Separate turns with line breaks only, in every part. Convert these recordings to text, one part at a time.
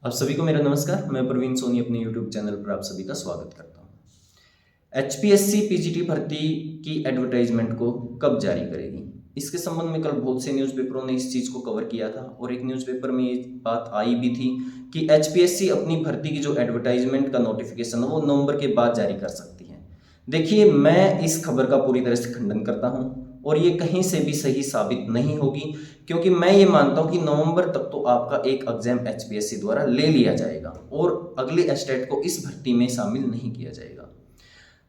आप सभी को मेरा नमस्कार। मैं प्रवीण सोनी अपने YouTube चैनल पर आप सभी का स्वागत करता हूँ। HPSC PGT भर्ती की एडवर्टाइजमेंट को कब जारी करेगी, इसके संबंध में कल बहुत से न्यूज़पेपरों ने इस चीज़ को कवर किया था और एक न्यूज़पेपर में ये बात आई भी थी कि HPSC अपनी भर्ती की जो एडवर्टाइजमेंट का नोटिफिकेशन है वो नवंबर के बाद जारी कर सकती है। देखिए, मैं इस खबर का पूरी तरह से खंडन करता हूँ और ये कहीं से भी सही साबित नहीं होगी, क्योंकि मैं ये मानता हूँ कि नवंबर तक तो आपका एक एग्जाम HPSC द्वारा ले लिया जाएगा और अगले स्टेट को इस भर्ती में शामिल नहीं किया जाएगा।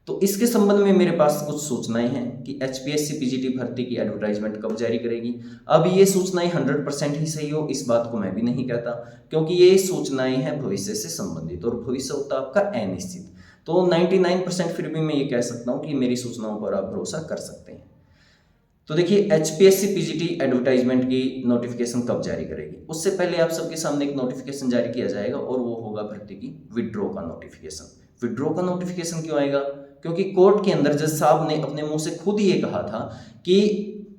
तो इसके संबंध में मेरे पास कुछ सूचनाएं हैं कि HPSC PGT भर्ती की एडवर्टाइजमेंट कब जारी करेगी। अब ये सूचनाएं 100% ही सही हो, इस बात को मैं भी नहीं कहता, क्योंकि ये सूचनाएं हैं भविष्य से संबंधित और भविष्य होता है आपका अनिश्चित। तो 99% फिर भी मैं ये कह सकता हूँ कि मेरी सूचनाओं पर आप भरोसा कर सकते हैं। तो देखिए, HPSC PGT एडवर्टाइजमेंट की नोटिफिकेशन कब जारी करेगी, उससे पहले आप सबके सामने एक नोटिफिकेशन जारी किया जाएगा और वो होगा भर्ती की विड्रॉ का नोटिफिकेशन। विड्रॉ का नोटिफिकेशन क्यों आएगा? क्योंकि कोर्ट के अंदर जज साहब ने अपने मुंह से खुद ये कहा था कि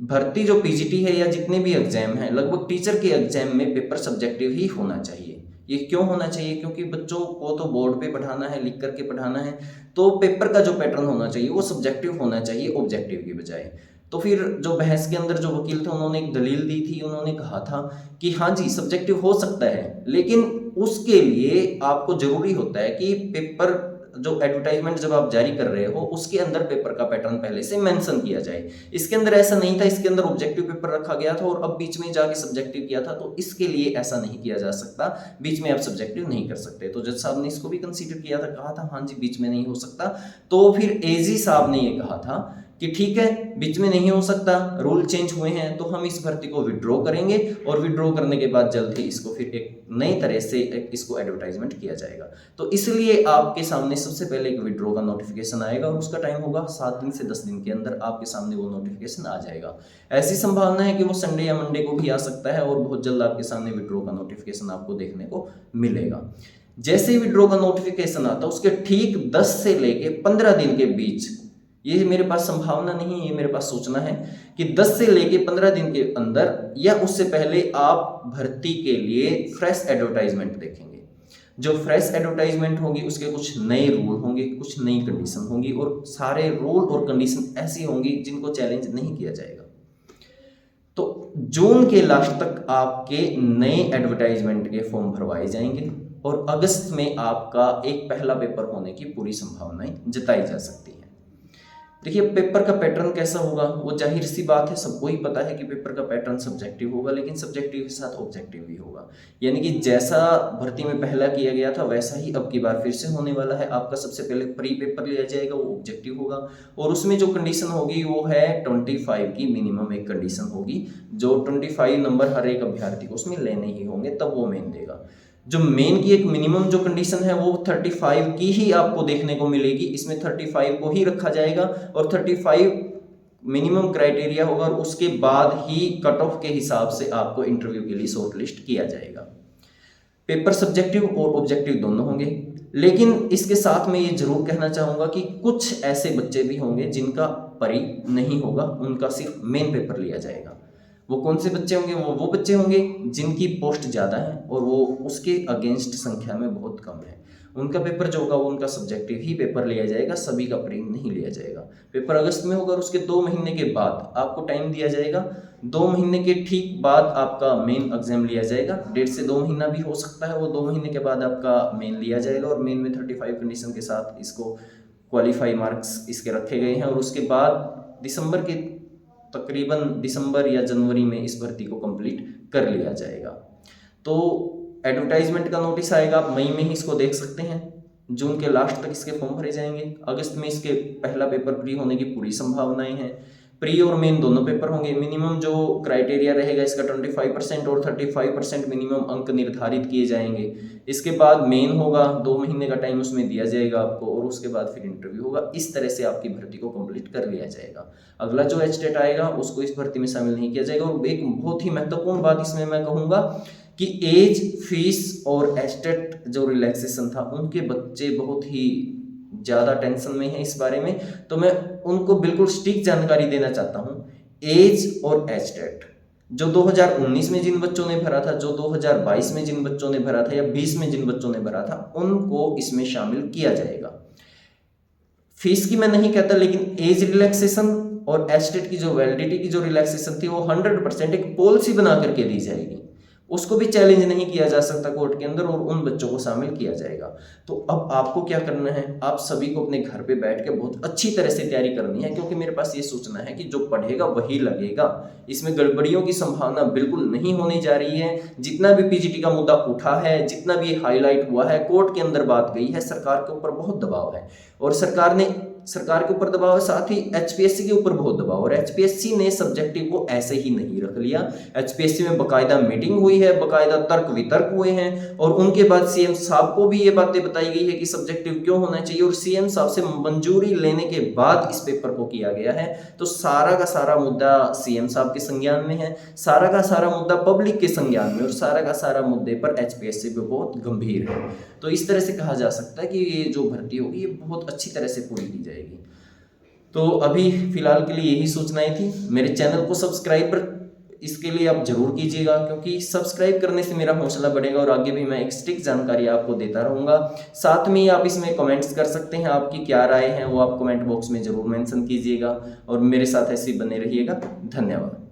भर्ती जो PGT है या जितने भी एग्जाम हैं, लगभग टीचर के एग्जाम में पेपर सब्जेक्टिव ही होना चाहिए। ये क्यों होना चाहिए? क्योंकि बच्चों को तो बोर्ड पे पढ़ाना है, लिख करके पढ़ाना है, तो पेपर का जो पैटर्न होना चाहिए वो सब्जेक्टिव होना चाहिए ऑब्जेक्टिव की बजाय। तो फिर जो बहस के अंदर जो वकील थे उन्होंने एक दलील दी थी, उन्होंने कहा था कि हाँ जी, सब्जेक्टिव हो सकता है, लेकिन उसके लिए आपको जरूरी होता है कि पेपर जो एडवर्टाइजमेंट जब आप जारी कर रहे हो उसके अंदर पेपर का पैटर्न पहले से मेंशन किया जाए। इसके अंदर ऐसा नहीं था, इसके अंदर ऑब्जेक्टिव पेपर रखा गया था और अब बीच में जाके सब्जेक्टिव किया था, तो इसके लिए ऐसा नहीं किया जा सकता, बीच में आप सब्जेक्टिव नहीं कर सकते। तो जज साहब ने इसको भी कंसीडर किया था, कहा था हाँ जी बीच में नहीं हो सकता। तो फिर एजी साहब ने ये कहा था कि ठीक है, बीच में नहीं हो सकता, रूल चेंज हुए हैं, तो हम इस भर्ती को विड्रॉ करेंगे और विड्रॉ करने के बाद जल्द ही इसको फिर एक नई तरह से इसको एडवर्टाइजमेंट किया जाएगा। तो इसलिए आपके सामने सबसे पहले एक विड्रॉ का नोटिफिकेशन आएगा और उसका टाइम होगा 7 दिन से 10 दिन के अंदर आपके सामने वो नोटिफिकेशन आ जाएगा। ऐसी संभावना है कि वो संडे या मंडे को भी आ सकता है और बहुत जल्द आपके सामने विड्रॉ का नोटिफिकेशन आपको देखने को मिलेगा। जैसे ही विड्रॉ का नोटिफिकेशन आता है उसके ठीक 10 से लेके 15 दिन के बीच, ये मेरे पास संभावना नहीं है, ये मेरे पास सूचना है कि 10 से लेके 15 दिन के अंदर या उससे पहले आप भर्ती के लिए फ्रेश एडवर्टाइजमेंट देखेंगे। जो फ्रेश एडवर्टाइजमेंट होगी उसके कुछ नए रूल होंगे, कुछ नई कंडीशन होंगी और सारे रूल और कंडीशन ऐसी होंगी जिनको चैलेंज नहीं किया जाएगा। तो जून के लास्ट तक आपके नए एडवर्टाइजमेंट के फॉर्म भरवाए जाएंगे और अगस्त में आपका एक पहला पेपर होने की पूरी संभावनाएं जताई जा सकती है। देखिए, पेपर का पैटर्न कैसा होगा वो जाहिर सी बात है, सबको ही पता है कि पेपर का पैटर्न सब्जेक्टिव होगा, लेकिन सब्जेक्टिव के साथ ऑब्जेक्टिव भी होगा। यानी कि जैसा भर्ती में पहला किया गया था वैसा ही अब की बार फिर से होने वाला है। आपका सबसे पहले प्री पेपर लिया जाएगा, वो ऑब्जेक्टिव होगा और उसमें जो कंडीशन होगी वो है 25 की मिनिमम एक कंडीशन होगी, जो 25 नंबर हर एक अभ्यर्थी को उसमें लेने ही होंगे, तब वो मेन देगा। जो मेन की एक मिनिमम जो कंडीशन है वो 35 की ही आपको देखने को मिलेगी, इसमें 35 को ही रखा जाएगा और 35 मिनिमम क्राइटेरिया होगा और उसके बाद ही कट ऑफ के हिसाब से आपको इंटरव्यू के लिए शॉर्टलिस्ट किया जाएगा। पेपर सब्जेक्टिव और ऑब्जेक्टिव दोनों होंगे, लेकिन इसके साथ में ये जरूर कहना चाहूंगा कि कुछ ऐसे बच्चे भी होंगे जिनका परी नहीं होगा, उनका सिर्फ मेन पेपर लिया जाएगा। वो कौन से बच्चे होंगे? वो बच्चे होंगे जिनकी पोस्ट ज़्यादा है और वो उसके अगेंस्ट संख्या में बहुत कम है। उनका पेपर जो होगा वो उनका सब्जेक्टिव ही पेपर लिया जाएगा, सभी का प्री नहीं लिया जाएगा। पेपर अगस्त में होगा और उसके 2 महीने के बाद आपको टाइम दिया जाएगा। 2 महीने के ठीक बाद आपका मेन एग्जाम लिया जाएगा। 1.5 से 2 महीना भी हो सकता है, वो 2 महीने के बाद आपका मेन लिया जाएगा और मेन में 35 कंडीशन के साथ इसको क्वालिफाई मार्क्स इसके रखे गए हैं और उसके बाद दिसंबर के तकरीबन दिसंबर या जनवरी में इस भर्ती को कंप्लीट कर लिया जाएगा। तो एडवर्टाइजमेंट का नोटिस आएगा, आप मई में ही इसको देख सकते हैं। जून के लास्ट तक इसके फॉर्म भरे जाएंगे, अगस्त में इसके पहला पेपर प्री होने की पूरी संभावनाएं हैं। प्री और मेन दोनों पेपर होंगे। मिनिमम जो क्राइटेरिया रहेगा इसका 25% और 35% मिनिमम अंक निर्धारित किए जाएंगे। इसके बाद मेन होगा, 2 महीने का टाइम उसमें दिया जाएगा आपको और उसके बाद फिर इंटरव्यू होगा। इस तरह से आपकी भर्ती को कंप्लीट कर लिया जाएगा। अगला जो एचटेट आएगा उसको इस भर्ती में शामिल नहीं किया जाएगा। और एक बहुत ही महत्वपूर्ण बात इसमें मैं कहूँगा कि एज, फीस और एस्टेट जो रिलैक्सेशन था उनके बच्चे बहुत ही ज़्यादा टेंशन में हैं इस बारे में, तो मैं उनको बिल्कुल सटीक जानकारी देना चाहता हूँ। एज और एस्टेट जो 2019 में जिन बच्चों ने भरा था, जो 2022 में जिन बच्चों ने भरा था या 20 में जिन बच्चों ने भरा था, उनको इसमें शामिल किया जाएगा। फीस की मैं नहीं कहता, लेकिन एज रिलैक्सेशन और एस्टेट की जो वैलिडिटी की जो रिलैक्सेशन थी वो 100% एक पॉलिसी बना करके दी जाएगी, उसको भी चैलेंज नहीं किया जा सकता कोर्ट के अंदर, और उन बच्चों को शामिल किया जाएगा। तो अब आपको क्या करना है, आप सभी को अपने घर पे बैठ के बहुत अच्छी तरह से तैयारी करनी है, क्योंकि मेरे पास ये सूचना है कि जो पढ़ेगा वही लगेगा। इसमें गड़बड़ियों की संभावना बिल्कुल नहीं होने जा रही है। जितना भी पीजीटी का मुद्दा उठा है, जितना भी हाईलाइट हुआ है, कोर्ट के अंदर बात गई है, सरकार के ऊपर बहुत दबाव है, और सरकार के ऊपर दबाव है, साथ ही एचपीएससी के ऊपर बहुत दबाव, और एचपीएससी ने सब्जेक्टिव को ऐसे ही नहीं रख लिया। एचपीएससी में बकायदा मीटिंग हुई है, बकायदा तर्क वितर्क हुए हैं, और उनके बाद सीएम साहब को भी ये बातें बताई गई है कि सब्जेक्टिव क्यों होना चाहिए, और सीएम साहब से मंजूरी लेने के बाद इस पेपर को किया गया है। तो सारा का सारा मुद्दा सीएम साहब के संज्ञान में है, सारा का सारा मुद्दा पब्लिक के संज्ञान में, और सारा का सारा मुद्दे पर एचपीएससी पे बहुत गंभीर है। तो इस तरह से कहा जा सकता है कि ये जो भर्ती होगी ये बहुत अच्छी तरह से पूरी की जाएगी। तो अभी फिलहाल के लिए यही सूचनाएं थी। मेरे चैनल को सब्सक्राइब इसके लिए आप जरूर कीजिएगा, क्योंकि सब्सक्राइब करने से मेरा हौसला बढ़ेगा और आगे भी मैं एक सटीक जानकारी आपको देता रहूँगा। साथ में आप इसमें कमेंट्स कर सकते हैं, आपकी क्या राय है वो आप कमेंट बॉक्स में जरूर मेंशन कीजिएगा, और मेरे साथ ऐसे बने रहिएगा। धन्यवाद।